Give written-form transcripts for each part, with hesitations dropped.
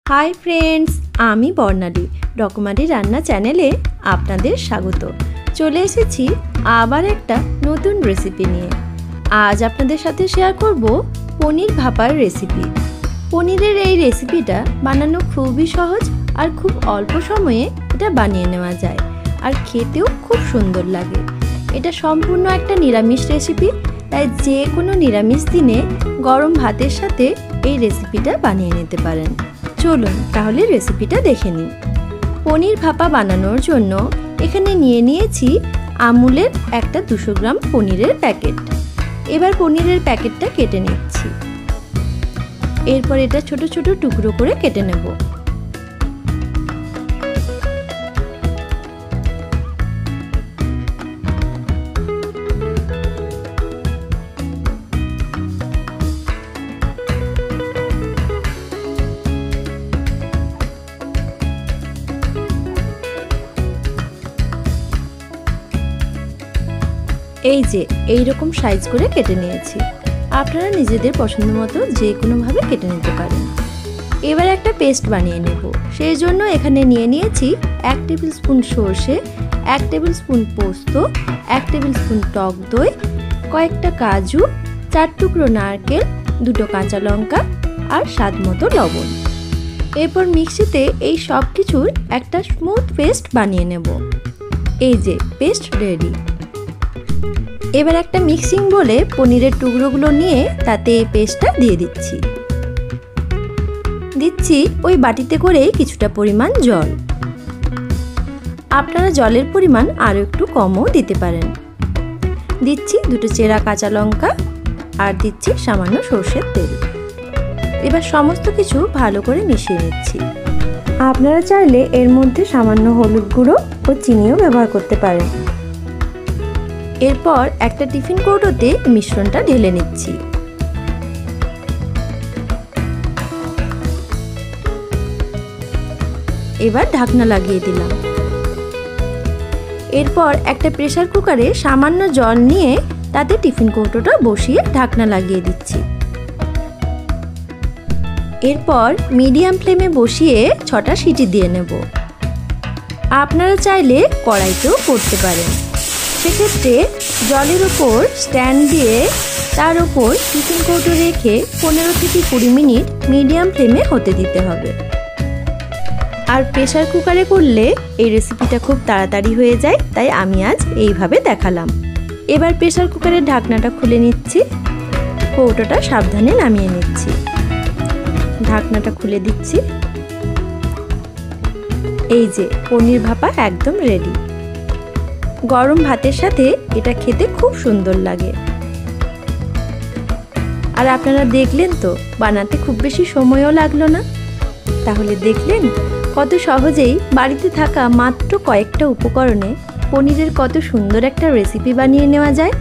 Hi friends आमी बर्णाली रकमारी रान्ना चैनेले आपनादेर स्वागत। चले एसेछि आबार एकटा नतून रेसिपि निये। आज आपनादेर साथे शेयर करब पनीर भापार रेसिपि। पनीरेर एई रेसिपिटा बानानो खूबई सहज और खूब अल्प समये एटा बानिये नेওয়া যায় और खेतेও खूब सुंदर लागे। एटा सम्पूर्ण एकटा निरामिष रेसिपि, ताई जे कोनो निरामिष दिने गरम भातेर साथे एई रेसिपिटा बानिये निते पारेन। चलुन ताहले रेसिपिटा देखे निই। पनीर भापा बानानोर जोन्नो एखाने निये निয়েছি আমুলের একটা 200 গ্রাম পনিরের প্যাকেট। এবার পনিরের প্যাকেটটা কেটে নিচ্ছি। এরপর এটা ছোট ছোট টুকরো করে কেটে নেব। এই যে এই রকম সাইজ করে কেটে নিয়েছি। আপনারা নিজেদের পছন্দ মতো যে কোনো ভাবে কেটে নিতে পারেন। এবার একটা পেস্ট বানিয়ে নেব। সেই জন্য এখানে নিয়ে নিয়েছি 1 টেবিল স্পুন সরষে, 1 টেবিল স্পুন পোস্ত, 1 টেবিল স্পুন টক দই, কয়েকটা কাজু, 4 টুকরো নারকেল, 2টো কাঁচা লঙ্কা আর স্বাদ মতো লবণ। এরপর মিক্সিতে এই সব কিছুর একটা স্মুথ পেস্ট বানিয়ে নেব। এই যে পেস্ট রেডি। এবার একটা মিক্সিং বলে পনিরের টুকরোগুলো নিয়ে তাতে এই পেস্টটা দিয়ে দিচ্ছি ওই বাটিতে করে কিছুটা পরিমাণ জল। আপনারা জলের পরিমাণ আরো একটু কমও দিতে পারেন। দিচ্ছি 2টো চেরা কাঁচা লঙ্কা আর দিচ্ছি সামান্য সরষের তেল। এবার সমস্ত কিছু ভালো করে মিশিয়ে নিচ্ছি। আপনারা চাইলে এর মধ্যে সামান্য হলুদ গুঁড়ো ও চিনিও ব্যবহার করতে পারেন। এরপর একটা টিফিন কৌটোতে মিশ্রণটা ঢেলে নিচ্ছি। এবার ঢাকনা লাগিয়ে দিলাম। এরপর একটা প্রেসার কুকারে সামান্য জল নিয়ে তাতে টিফিন কৌটোটা বসিয়ে ঢাকনা লাগিয়ে দিচ্ছি। এরপর মিডিয়াম ফ্লেমে বসিয়ে 6টা সিটি দিয়ে নেব। আপনারা চাইলে কড়াইতেও করতে পারেন। সেক্ষেত্রে জলের ওপর স্ট্যান্ড দিয়ে তার ওপর টিফিন কৌটো রেখে 15 থেকে 20 মিনিট মিডিয়াম ফ্লেমে হতে দিতে হবে। আর প্রেসার কুকারে করলে এই রেসিপিটা খুব তাড়াতাড়ি হয়ে যায়, তাই আমি আজ এইভাবে দেখালাম। এবার প্রেসার কুকারের ঢাকনাটা খুলে নিচ্ছি। কৌটোটা সাবধানে নামিয়ে নিচ্ছি। ঢাকনাটা খুলে দিচ্ছি। এই যে পনির ভাপা একদম রেডি। গরম ভাতের সাথে এটা খেতে খুব সুন্দর লাগে। আর আপনারা দেখলেন তো বানাতে খুব বেশি সময়ও লাগলো না। তাহলে দেখলেন কত সহজেই বাড়িতে থাকা মাত্র কয়েকটা উপকরণে পনিরের কত সুন্দর একটা রেসিপি বানিয়ে নেওয়া যায়।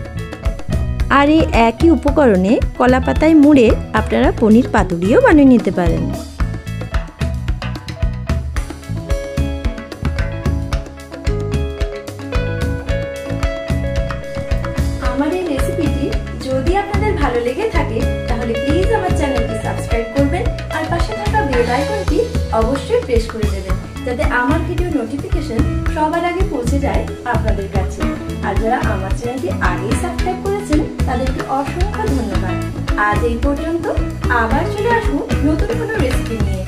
আর এই একই উপকরণে কলা পাতায় মুড়ে আপনারা পনির পাতুরিও বানিয়ে নিতে পারেন। আমার এই রেসিপিটি যদি আপনাদের ভালো লেগে থাকে তাহলে প্লিজ আমার চ্যানেলটি সাবস্ক্রাইব করবেন আর পাশে থাকা বেল আইকনটি অবশ্যই প্রেস করে দেবেন, যাতে আমার ভিডিও নোটিফিকেশন সবার আগে পৌঁছে যায় আপনাদের কাছে। আর যারা আমার চ্যানেলটি আগেই সাবস্ক্রাইব করেছেন তাদেরকে অসংখ্য ধন্যবাদ। আজ এই পর্যন্ত, আবার চলে আসবো নতুন কোনো রেসিপি নিয়ে।